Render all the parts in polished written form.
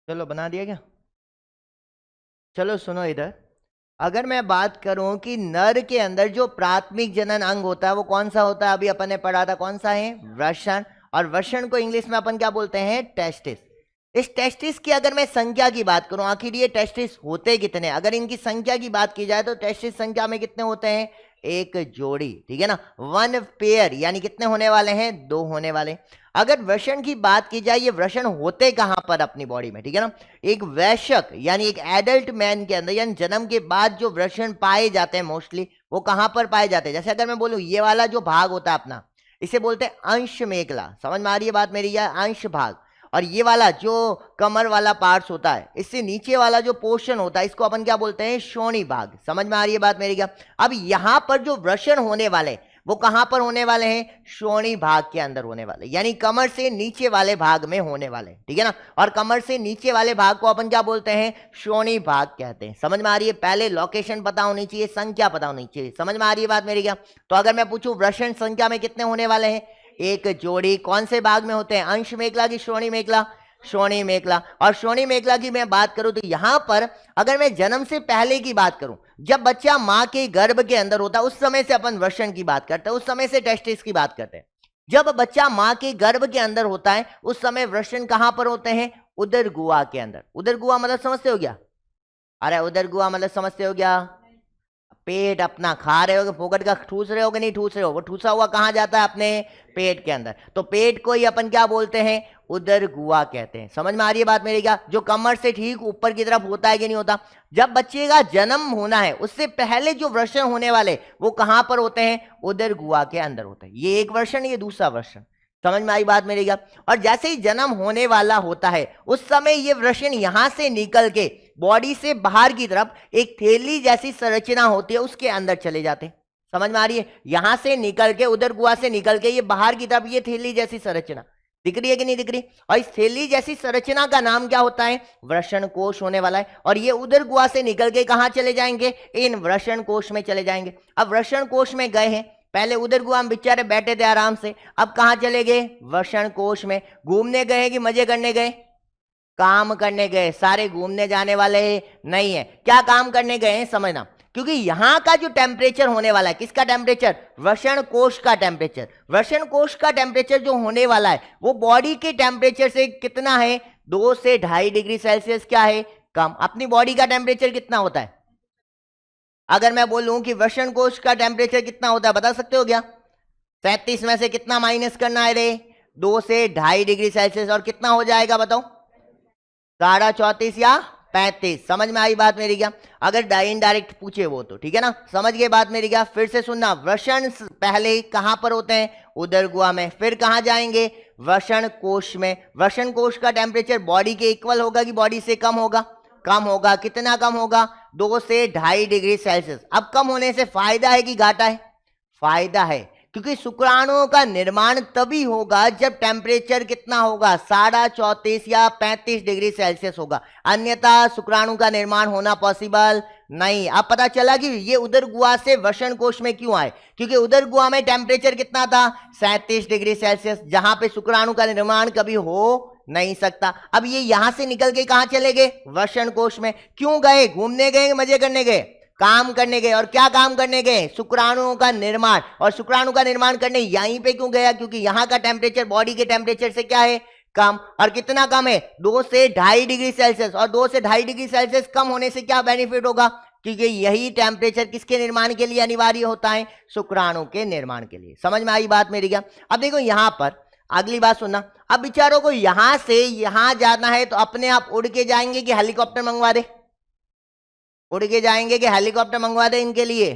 चलो बना दिया क्या? चलो सुनो इधर। अगर मैं बात करूं कि नर के अंदर जो प्राथमिक जनन अंग होता है वो कौन सा होता है, अभी अपन ने पढ़ा था, कौन सा है? वृषण। और वृषण को इंग्लिश में अपन क्या बोलते हैं? टेस्टिस। इस टेस्टिस की अगर मैं संख्या की बात करूं, आखिर ये टेस्टिस होते कितने, अगर इनकी संख्या की बात की जाए तो टेस्टिस संख्या में कितने होते हैं? एक जोड़ी, ठीक है ना, वन पेयर, यानी कितने होने वाले हैं? दो होने वाले। अगर वृषण की बात की जाए, ये वृषण होते कहां पर अपनी बॉडी में, ठीक है ना, एक वयस्क यानी एक एडल्ट मैन के अंदर, यानी जन्म के बाद जो वृषण पाए जाते हैं मोस्टली, वो कहां पर पाए जाते हैं? जैसे अगर मैं बोलूं ये वाला जो भाग होता है अपना, इसे बोलते हैं अंश मेखला। समझ में आ रही है बात मेरी? या अंश भाग। और ये वाला जो कमर वाला पार्ट्स होता है, इससे नीचे वाला जो पोर्शन होता है, इसको अपन क्या बोलते हैं? श्रोणी भाग। समझ में आ रही है बात मेरी क्या? अब यहां पर जो वृषण होने वाले वो कहां पर होने वाले हैं? श्रोणी भाग के अंदर होने वाले, यानी कमर से नीचे वाले भाग में होने वाले, ठीक है ना। और कमर से नीचे वाले भाग को अपन क्या बोलते हैं? श्रोणी भाग कहते हैं। समझ में आ रही है? पहले लोकेशन पता होनी चाहिए, संख्या पता होनी चाहिए। समझ में आ रही है बात मेरी क्या? तो अगर मैं पूछूं वृषण संख्या में कितने होने वाले हैं? एक जोड़ी। कौन से भाग में होते हैं? अंश मेखला की श्रोणी मेखला? श्रोणी मेखला। और श्रोणी मेखला की मैं बात करूं तो यहां पर अगर मैं जन्म से पहले की बात करूं, जब बच्चा मां के गर्भ के अंदर होता है, उस समय से अपन वृषण की बात करते हैं, उस समय से टेस्टिस की बात करते हैं। जब बच्चा मां के गर्भ के अंदर होता है, उस समय वृषण कहां पर होते हैं? उदर गुहा के अंदर। उदर गुहा मतलब समझते हो क्या? अरे उदर गुहा मतलब समझते हो क्या? पेट अपना खा रहे हो, फोकट का ठूस रहे हो कि नहीं ठूस रहे हो? वो ठूसा हुआ कहां जाता है? अपने पेट के अंदर। तो पेट को ही अपन क्या बोलते हैं? उदर गुहा कहते हैं। समझ में आ रही है बात मेरी क्या? जो कमर से ठीक ऊपर की तरफ होता है कि नहीं होता। जब बच्चे का जन्म होना है उससे पहले जो वृषण होने वाले वो कहां पर होते हैं? उदर गुहा के अंदर होते हैं। ये एक वृषण, ये दूसरा वृषण। समझ में आई बात मेरी क्या? और जैसे ही जन्म होने वाला होता है उस समय ये वृषण यहां से निकल के बॉडी से बाहर की तरफ एक थैली जैसी संरचना होती है उसके अंदर चले जाते हैं। समझ में आ रही है? यहां से निकल के, उदर गुहा से निकल के ये बाहर की तरफ, ये थैली जैसी संरचना दिख रही है कि नहीं दिख रही? और इस थैली जैसी संरचना का नाम क्या होता है? वृषण कोश होने वाला है। और ये उदर गुहा से निकल के कहां चले जाएंगे? इन वृषण कोश में चले जाएंगे। अब वृषण कोश में गए हैं, पहले उदर गुहा में बेचारे बैठे थे आराम से, अब कहां चले गए? वृषण कोश में। घूमने गए कि मजे करने गए? काम करने गए। सारे घूमने जाने वाले नहीं है, क्या काम करने गए हैं समझना। क्योंकि यहां का जो टेम्परेचर होने वाला है, किसका टेम्परेचर? वृषण कोश का टेम्परेचर। वृषण कोश का टेम्परेचर जो होने वाला है वो बॉडी के टेम्परेचर से कितना है? 2 से 2.5 डिग्री सेल्सियस क्या है? कम। अपनी बॉडी का टेम्परेचर कितना होता है? अगर मैं बोलूं कि वृषण कोश का टेम्परेचर कितना होता है, बता सकते हो क्या? 37 में से कितना माइनस करना है रे? 2 से 2.5 डिग्री सेल्सियस। और कितना हो जाएगा बताओ? 34.5 या 35। समझ में आई बात मेरी क्या? अगर इनडायरेक्ट पूछे वो तो ठीक है ना। समझ गए बात मेरी क्या? फिर से सुनना। वृषण पहले कहां पर होते हैं? उदर गुहा में। फिर कहां जाएंगे? वृषण कोश में। वृषण कोश का टेम्परेचर बॉडी के इक्वल होगा कि बॉडी से कम होगा? कम होगा। कितना कम होगा? 2 से 2.5 डिग्री सेल्सियस। अब कम होने से फायदा है कि घाटा है? फायदा है, क्योंकि शुक्राणुओं का निर्माण तभी होगा जब टेम्परेचर कितना होगा? 34.5 या 35 डिग्री सेल्सियस होगा, अन्यथा शुक्राणु का निर्माण होना पॉसिबल नहीं। अब पता चला कि ये उदर गुहा से वृषण कोश में क्यों आए? क्योंकि उदर गुहा में टेम्परेचर कितना था? 37 डिग्री सेल्सियस, जहां पे शुक्राणु का निर्माण कभी हो नहीं सकता। अब ये यहां से निकल के कहां चले गए? वृषण कोश में। क्यों गए? घूमने गए, मजे करने गए? काम करने गए। और क्या काम करने गए? शुक्राणुओं का निर्माण। और शुक्राणु का निर्माण करने यहीं पे क्यों गया? क्योंकि यहां का टेम्परेचर बॉडी के टेम्परेचर से क्या है? कम। और कितना कम है? 2 से 2.5 डिग्री सेल्सियस। और 2 से 2.5 डिग्री सेल्सियस कम होने से क्या बेनिफिट होगा? क्योंकि यही टेम्परेचर किसके निर्माण के लिए अनिवार्य होता है? शुक्राणु के निर्माण के लिए। समझ में आई बात मेरी क्या? अब देखो यहां पर अगली बात सुनना। अब बेचारों को यहां से यहां जाना है तो अपने आप उड़ के जाएंगे कि हेलीकॉप्टर मंगवा दे? उड़ के जाएंगे कि हेलीकॉप्टर मंगवा दे इनके लिए?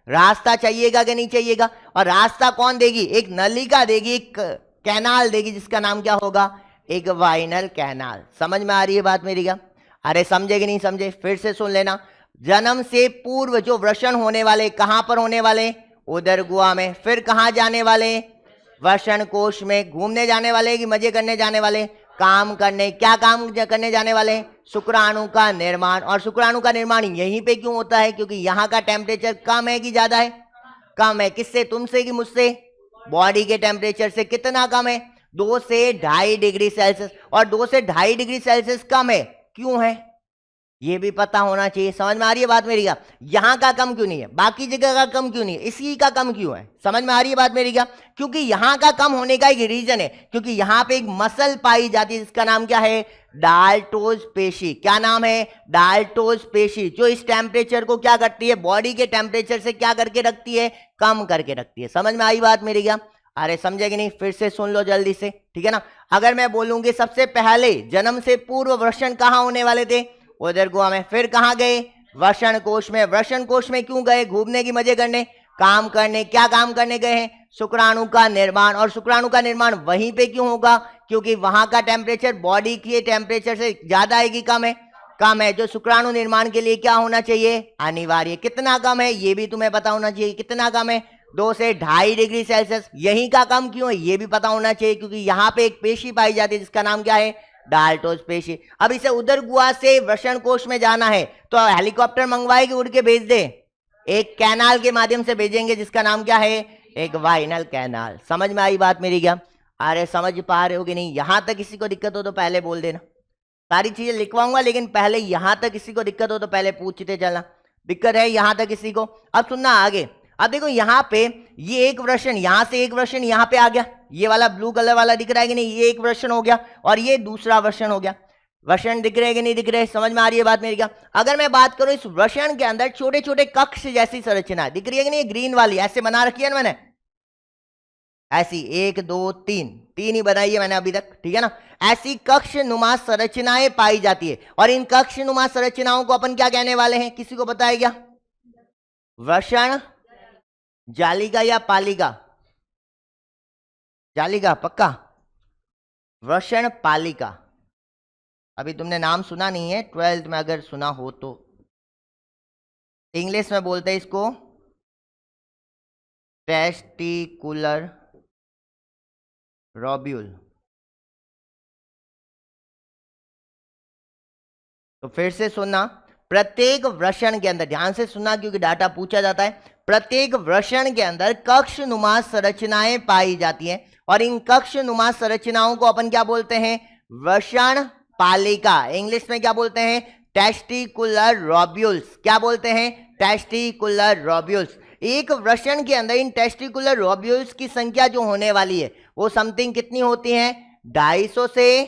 रास्ता चाहिएगा कि नहीं चाहिएगा? और रास्ता कौन देगी? एक नलिका देगी, एक कैनाल देगी, जिसका नाम क्या होगा? एक वाइनल कैनाल। समझ में आ रही है बात मेरी क्या? अरे समझे कि नहीं समझे? फिर से सुन लेना। जन्म से पूर्व जो वृषण होने वाले कहां पर होने वाले? उदर गुहा में। फिर कहां जाने वाले? वृषण कोश में। घूमने जाने वाले कि मजे करने जाने वाले? काम करने। क्या काम करने जाने वाले? शुक्राणु का निर्माण। और शुक्राणु का निर्माण यहीं पे क्यों होता है? क्योंकि यहाँ का टेम्परेचर कम है कि ज्यादा है? कम है। किससे? तुमसे कि मुझसे? बॉडी के टेम्परेचर से। कितना कम है? 2 से 2.5 डिग्री सेल्सियस। और 2 से 2.5 डिग्री सेल्सियस कम है क्यों है ये भी पता होना चाहिए। समझ में आ रही है बात मेरी क्या? यहाँ का कम क्यों नहीं है, बाकी जगह का कम क्यों नहीं है, इसी का कम क्यों है? समझ में आ रही है बात मेरी क्या? क्योंकि यहाँ का कम होने का एक रीजन है, क्योंकि यहाँ पे एक मसल पाई जाती है जिसका नाम क्या है, डाल्टोज पेशी। क्या नाम है? डाल्टोज पेशी, जो इस टेम्परेचर को क्या करती है, बॉडी के टेम्परेचर से क्या करके रखती है, कम करके रखती है। समझ में आई बात मेरी क्या? अरे समझे कि नहीं? फिर से सुन लो जल्दी से, ठीक है ना। अगर मैं बोलूंगी सबसे पहले जन्म से पूर्व वृषण कहाँ होने वाले थे, उधर गोवा में। फिर कहाँ गए, वृषण कोश में। वृषण कोश में क्यों गए, घूमने की मजे करने, काम करने। क्या काम करने गए हैं, शुक्राणु का निर्माण। और शुक्राणु का निर्माण वहीं पे क्यों होगा, क्योंकि वहां का टेम्परेचर बॉडी के टेम्परेचर से ज्यादा है कि कम है, कम है। जो शुक्राणु निर्माण के लिए क्या होना चाहिए, अनिवार्य। कितना कम है ये भी तुम्हें पता होना चाहिए, कितना कम है, 2 से 2.5 डिग्री सेल्सियस। यहीं का कम क्यों है ये भी पता होना चाहिए, क्योंकि यहाँ पे एक पेशी पाई जाती है जिसका नाम क्या है, डाल्टोज पेशी। अब इसे उधर गुआ से वृषण कोश में जाना है तो हेलीकॉप्टर मंगवाए कि उड़ के भेज दे, एक कैनाल के माध्यम से भेजेंगे जिसका नाम क्या है, एक वाइनल कैनाल। समझ में आई बात मेरी क्या? अरे समझ पा रहे हो कि नहीं? यहां तक किसी को दिक्कत हो तो पहले बोल देना, सारी चीजें लिखवाऊंगा, लेकिन पहले यहां तक किसी को दिक्कत हो तो पहले पूछते चलना। दिक्कत है यहां तक किसी को? अब सुनना आगे। अब देखो यहाँ पे ये एक वृषण, यहां से एक वृषण यहाँ पे आ गया, ये वाला ब्लू कलर वाला दिख रहा है कि नहीं, ये एक वृषण हो गया और ये दूसरा वृषण हो गया। वृषण दिख रहे कि नहीं दिख रहे, समझ में आ रही है बात मेरी क्या? अगर मैं बात करूं इस वृषण के अंदर छोटे छोटे कक्ष जैसी संरचना दिख रही है कि नहीं, ग्रीन वाली ऐसे बना रखी है ना मैंने, ऐसी 1 2 3 3 ही बनाई है मैंने अभी तक, ठीक है ना। ऐसी कक्ष नुमा संरचनाएं पाई जाती है और इन कक्ष नुमा संरचनाओं को अपन क्या कहने वाले हैं, किसी को पता है क्या? वृषण जालिका या पालिका? जालिका पक्का, वृषण पालिका। अभी तुमने नाम सुना नहीं है, 12th में अगर सुना हो तो। इंग्लिश में बोलते हैं इसको टेस्टिकुलर रोब्यूल। तो फिर से सुनना, प्रत्येक वृषण के अंदर, ध्यान से सुनना क्योंकि डाटा पूछा जाता है, प्रत्येक वृषण के अंदर कक्ष नुमा संरचनाएं पाई जाती हैं और इन कक्ष नुमा संरचनाओं को अपन क्या बोलते हैं, वृषण पालिका। इंग्लिश में क्या बोलते हैं, टेस्टिकुलर रोब्यूल्स। क्या बोलते हैं, टेस्टिकुलर रोब्यूल्स। एक वृषण के अंदर इन टेस्टिकुलर रोब्यूल्स की संख्या जो होने वाली है वो समथिंग कितनी होती है, 250 से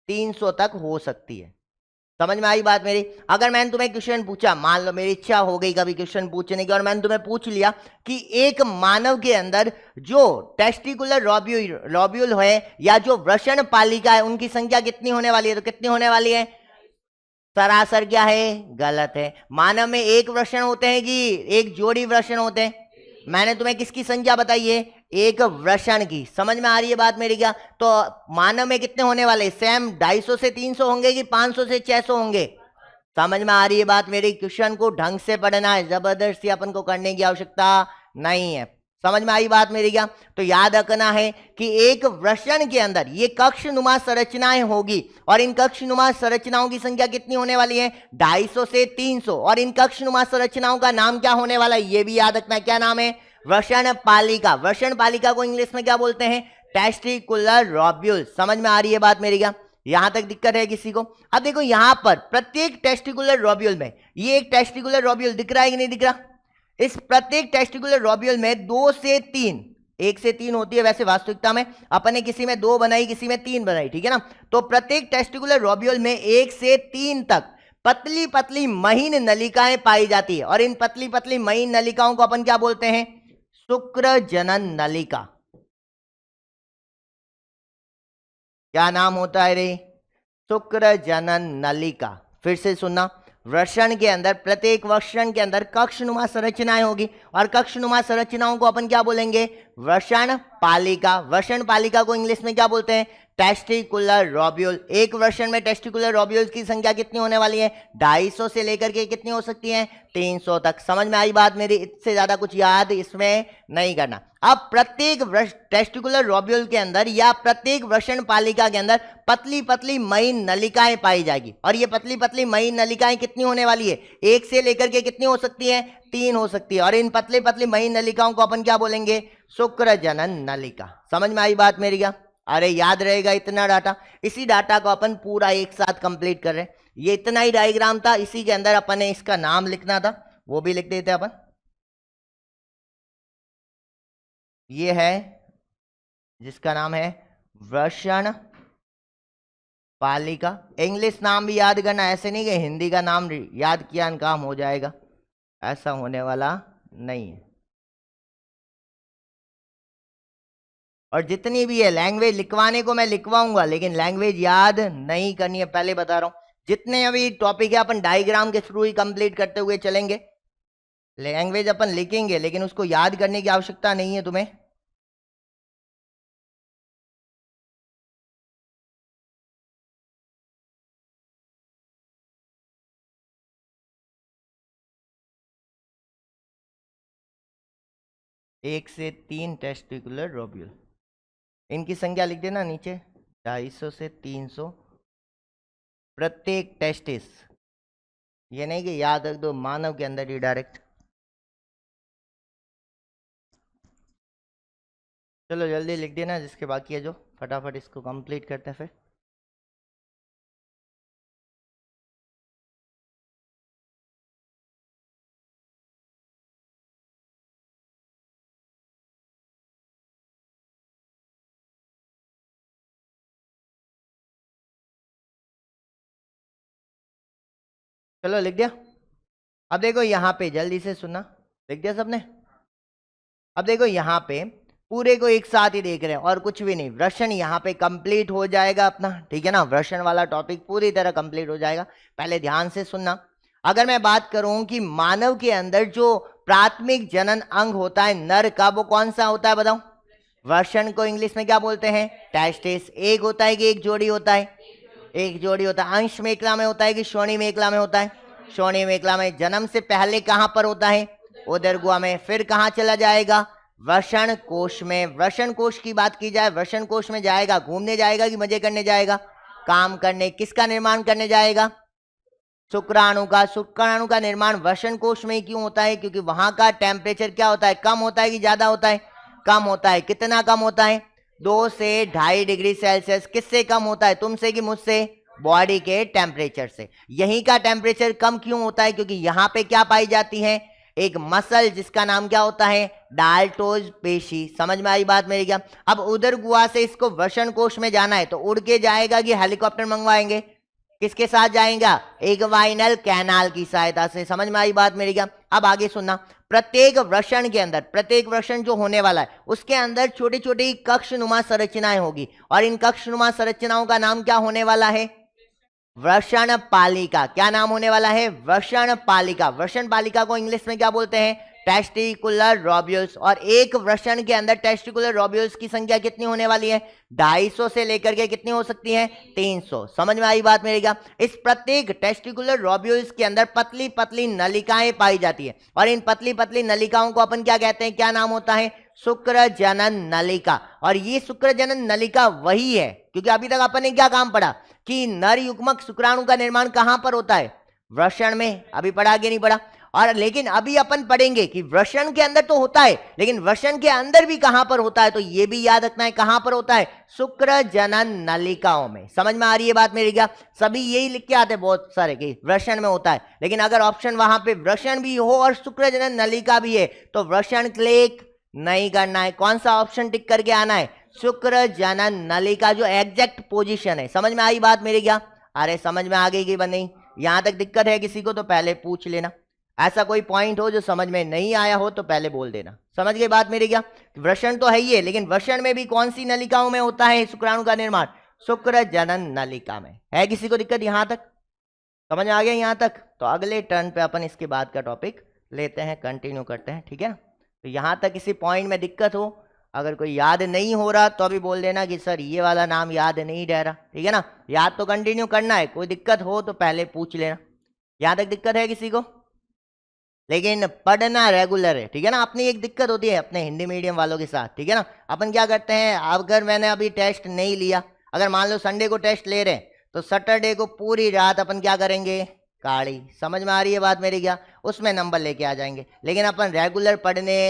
300 तक हो सकती है। समझ में आई बात मेरी? अगर मैंने तुम्हें क्वेश्चन पूछा, मान लो मेरी इच्छा हो गई कभी क्वेश्चन पूछने की और मैंने तुम्हें पूछ लिया कि एक मानव के अंदर जो टेस्टिकुलर रोब्यूल है या जो वृषण पालिका है उनकी संख्या कितनी होने वाली है, तो कितनी होने वाली है, सरासर क्या है, गलत है। मानव में एक वृषण होते हैं कि एक जोड़ी वृषण होते हैं? मैंने तुम्हें किसकी संख्या बताई है, एक वृषण की। समझ में आ रही है बात मेरी क्या? तो मानव में कितने होने वाले, सेम 250 से 300 होंगे कि 500 से 600 होंगे? समझ में आ रही है बात मेरी? क्वेश्चन को ढंग से पढ़ना है, जबरदस्ती अपन को करने की आवश्यकता नहीं है। समझ में आई बात मेरी क्या? तो याद रखना है कि एक वृषण के अंदर ये कक्ष नुमा संरचनाएं होगी और इन कक्ष नुमा संरचनाओं की संख्या कितनी होने वाली है, 250 से 300। और इन कक्ष नुमा संरचनाओं का नाम क्या होने वाला है ये भी याद रखना है, क्या नाम है, वृषण पालिका। वृषण पालिका को इंग्लिश में क्या बोलते हैं, टेस्टिकुलर रोब्यूल। समझ में आ रही है बात मेरी क्या? यहां तक दिक्कत है किसी को? अब देखो यहां पर प्रत्येक टेस्टिकुलर रोब्यूल में, ये एक टेस्टिकुलर रोब्यूल दिख रहा है कि नहीं दिख रहा, इस प्रत्येक टेस्टिकुलर रोब्यूल में 2 से 3, 1 से 3 होती है वैसे वास्तविकता में, अपन ने किसी में 2 बनाई किसी में 3 बनाई, ठीक है ना। तो प्रत्येक टेस्टिकुलर रोब्यूल में 1 से 3 तक पतली पतली महीन नलिकाएं पाई जाती है और इन पतली पतली महीन नलिकाओं को अपन क्या बोलते हैं, शुक्र जनन नलिका। क्या नाम होता है रे, शुक्र जनन नलिका। फिर से सुनना, वृषण के अंदर, प्रत्येक वृषण के अंदर कक्षनुमा संरचनाएं होगी और कक्षनुमा संरचनाओं को अपन क्या बोलेंगे, वृषण पालिका। वृषण पालिका को इंग्लिश में क्या बोलते हैं, टेस्टिकुलर रोब्यूल। एक वृषण में टेस्टिकुलर रोब्यूल्स की संख्या कितनी होने वाली है, 250 से लेकर के कितनी हो सकती है, 300 तक। समझ में आई बात मेरी? इससे ज्यादा कुछ याद इसमें नहीं करना। अब प्रत्येक टेस्टिकुलर रोब्यूल के अंदर या प्रत्येक वृषण पालिका के अंदर पतली पतली महीन नलिकाएं पाई जाएगी और ये पतली पतली महीन नलिकाएं कितनी होने वाली है, 1 से लेकर के कितनी हो सकती है, 3 हो सकती है। और इन पतली पतली महीन नलिकाओं को अपन क्या बोलेंगे, शुक्र जनन नलिका। समझ में आई बात मेरी क्या? अरे याद रहेगा इतना डाटा। इसी डाटा को अपन पूरा एक साथ कंप्लीट कर रहे हैं। ये इतना ही डायग्राम था, इसी के अंदर अपन ने इसका नाम लिखना था, वो भी लिख देते अपन। ये है जिसका नाम है वृषण पालिका। इंग्लिश नाम भी याद करना, ऐसे नहीं कि हिंदी का नाम याद किया काम हो जाएगा, ऐसा होने वाला नहीं है। और जितनी भी है लैंग्वेज लिखवाने को मैं लिखवाऊंगा, लेकिन लैंग्वेज याद नहीं करनी है, पहले बता रहा हूं। जितने अभी टॉपिक है अपन डायग्राम के थ्रू ही कंप्लीट करते हुए चलेंगे। लैंग्वेज अपन लिखेंगे लेकिन उसको याद करने की आवश्यकता नहीं है तुम्हें। एक से 3 टेस्टिकुलर रोब्यूल, इनकी संख्या लिख देना नीचे, 250 से 300 प्रत्येक टेस्टिस। ये नहीं कि याद रख दो मानव के अंदर ही डायरेक्ट। चलो जल्दी लिख देना जिसके बाकी है जो, फटाफट इसको कंप्लीट करते हैं फिर। चलो लिख दिया। अब देखो यहाँ पे जल्दी से सुनना, लिख दिया सबने। अब देखो यहाँ पे पूरे को एक साथ ही देख रहे हैं और कुछ भी नहीं। वृषण यहाँ पे कंप्लीट हो जाएगा अपना, ठीक है ना। वृषण वाला टॉपिक पूरी तरह कंप्लीट हो जाएगा। पहले ध्यान से सुनना। अगर मैं बात करूं कि मानव के अंदर जो प्राथमिक जनन अंग होता है नर का, वो कौन सा होता है बताओ। वृषण को इंग्लिश में क्या बोलते हैं, टेस्टिस। एक होता है कि एक जोड़ी होता है, एक जोड़ी होता है। अंश मेखला में होता है कि श्रोणी मेखला में होता है, श्रोणी मेखला में। जन्म से पहले कहां पर होता है, उदर गुहा में। फिर कहां चला जाएगा, वृषण कोश में। वृषण कोश की बात की जाए, वृषण कोश में जाएगा, घूमने जाएगा कि मजे करने जाएगा, काम करने। किसका निर्माण करने जाएगा, शुक्राणु का। शुक्राणु का निर्माण वृषण कोश में ही क्यों होता है, क्योंकि वहां का टेम्परेचर क्या होता है, कम होता है कि ज्यादा होता है, कम होता है। कितना कम होता है, 2 से 2.5 डिग्री सेल्सियस। किससे कम होता है, तुमसे कि मुझसे, बॉडी के टेम्परेचर से। यहीं का टेम्परेचर कम क्यों होता है, क्योंकि यहाँ पे क्या पाई जाती है, एक मसल जिसका नाम क्या होता है, डाल्टोज पेशी। समझ में आई बात मेरी क्या। अब उदर गुहा से इसको वृषण कोश में जाना है तो उड़ के जाएगा कि हेलीकॉप्टर मंगवाएंगे, किसके साथ जाएगा, एक वाइनल कैनाल की सहायता से। समझ में आई बात मेरी क्या। अब आगे सुनना। प्रत्येक वृषण के अंदर, प्रत्येक वृषण जो होने वाला है उसके अंदर छोटी छोटी कक्षनुमा संरचनाएं होगी, और इन कक्षनुमा संरचनाओं का नाम क्या होने वाला है, वृषण पालिका। क्या नाम होने वाला है, वृषण पालिका। वृषण पालिका को इंग्लिश में क्या बोलते हैं, टेस्टिकुलर रोब्यूल्स। और एक वृषण के अंदर टेस्टिकुलर रोब्यूल्स की संख्या कितनी होने वाली है, 250 से लेकर के कितनी हो सकती है, 300। समझ में आई बात मेरी क्या। इस प्रत्येक टेस्टिकुलर रोब्यूल्स के अंदर पतली पतली नलिकाएं पाई जाती है, और इन पतली पतली नलिकाओं को अपन क्या कहते हैं, क्या नाम होता है, शुक्र जनन नलिका। और ये शुक्र जनन नलिका वही है, क्योंकि अभी तक अपन ने क्या काम पढ़ा कि नर युग्मक शुक्राणु का निर्माण कहां पर होता है, वृषण में। अभी पढ़ा कि नहीं पढ़ा। और लेकिन अभी अपन पढ़ेंगे कि वृषण के अंदर तो होता है, लेकिन वृषण के अंदर भी कहां पर होता है, तो ये भी याद रखना है कहां पर होता है, शुक्र जनन नलिकाओं में। समझ में आ रही है बात मेरी क्या। सभी यही लिख के आते हैं बहुत सारे कि वृषण में होता है, लेकिन अगर ऑप्शन वहां पे वृषण भी हो और शुक्र जनन नलिका भी है तो वृषण क्लिक नहीं करना है। कौन सा ऑप्शन टिक करके आना है, शुक्र जनन नलिका, जो एग्जैक्ट पोजीशन है। समझ में आई बात मेरी क्या। अरे समझ में आ गई कि नहीं, यहां तक दिक्कत है किसी को तो पहले पूछ लेना। ऐसा कोई पॉइंट हो जो समझ में नहीं आया हो तो पहले बोल देना। समझ गए बात मेरी क्या। वृषण तो है ही है, लेकिन वृषण में भी कौन सी नलिकाओं में होता है शुक्राणु का निर्माण, शुक्र जनन नलिका में। है किसी को दिक्कत यहां तक, समझ आ गया यहां तक। तो अगले टर्न पे अपन इसके बाद का टॉपिक लेते हैं, कंटिन्यू करते हैं, ठीक है। तो यहां तक किसी पॉइंट में दिक्कत हो, अगर कोई याद नहीं हो रहा तो अभी बोल देना कि सर ये वाला नाम याद नहीं रह रहा, ठीक है ना। याद तो कंटिन्यू करना है, कोई दिक्कत हो तो पहले पूछ लेना। यहां तक दिक्कत है किसी को, लेकिन पढ़ना रेगुलर है, ठीक है ना। अपनी एक दिक्कत होती है अपने हिंदी मीडियम वालों के साथ, ठीक है ना। अपन क्या करते हैं, अगर मैंने अभी टेस्ट नहीं लिया, अगर मान लो संडे को टेस्ट ले रहे हैं तो सैटरडे को पूरी रात अपन क्या करेंगे, काढ़ी। समझ में आ रही है बात मेरी क्या, उसमें नंबर लेके आ जाएंगे। लेकिन अपन रेगुलर पढ़ने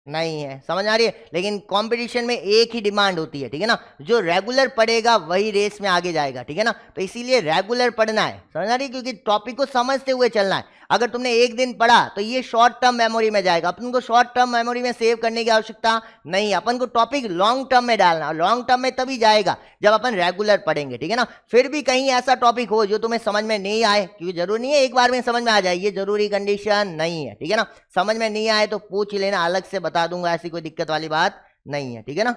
नहीं है, समझ आ रही है। लेकिन कंपटीशन में एक ही डिमांड होती है, ठीक है ना, जो रेगुलर पढ़ेगा वही रेस में आगे जाएगा, ठीक है ना। तो इसीलिए रेगुलर पढ़ना है, समझ आ रही है, क्योंकि टॉपिक को समझते हुए चलना है। अगर तुमने एक दिन पढ़ा तो ये शॉर्ट टर्म मेमोरी में जाएगा, अपन को शॉर्ट टर्म मेमोरी में सेव करने की आवश्यकता नहीं, अपन को टॉपिक लॉन्ग टर्म में डालना, लॉन्ग टर्म में तभी जाएगा जब अपन रेगुलर पढ़ेंगे, ठीक है ना। फिर भी कहीं ऐसा टॉपिक हो जो तुम्हें समझ में नहीं आए, क्योंकि जरूरी नहीं है एक बार में समझ में आ जाए, ये जरूरी कंडीशन नहीं है, ठीक है ना। समझ में नहीं आए तो पूछ लेना, अलग से बता दूंगा, ऐसी कोई दिक्कत वाली बात नहीं है, ठीक है ना।